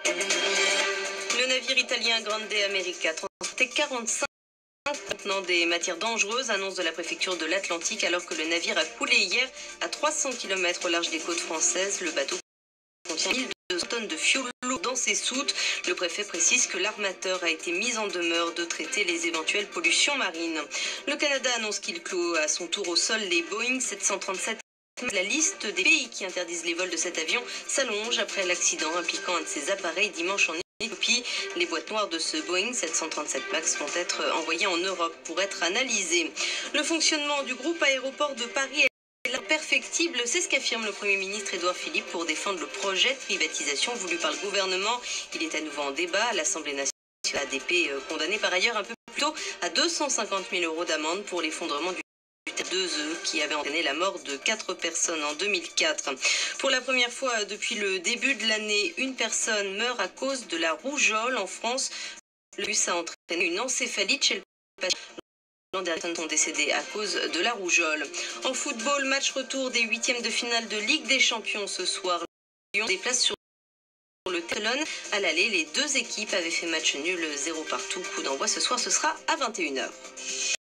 Le navire italien Grande America transportait 45 contenant des matières dangereuses, annonce de la préfecture de l'Atlantique, alors que le navire a coulé hier à 300 km au large des côtes françaises. Le bateau contient 1200 tonnes de fioul lourd dans ses soutes. Le préfet précise que l'armateur a été mis en demeure de traiter les éventuelles pollutions marines. Le Canada annonce qu'il clôt à son tour au sol les Boeing 737. La liste des pays qui interdisent les vols de cet avion s'allonge après l'accident impliquant un de ses appareils dimanche en Éthiopie. Les boîtes noires de ce Boeing 737 MAX vont être envoyées en Europe pour être analysées. Le fonctionnement du groupe aéroport de Paris est imperfectible, c'est ce qu'affirme le Premier ministre Édouard Philippe pour défendre le projet de privatisation voulu par le gouvernement. Il est à nouveau en débat à l'Assemblée nationale. ADP condamné par ailleurs un peu plus tôt à 250 000 € d'amende pour l'effondrement du 2E qui avait entraîné la mort de 4 personnes en 2004. Pour la première fois depuis le début de l'année, une personne meurt à cause de la rougeole en France. Le virus a entraîné une encéphalite chez le patient. L'an dernier, personnes sont décédées à cause de la rougeole. En football, match retour des huitièmes de finale de Ligue des Champions ce soir. Lyon déplace sur le Telon. À l'aller, les deux équipes avaient fait match nul 0 partout. Coup d'envoi ce soir, ce sera à 21 h.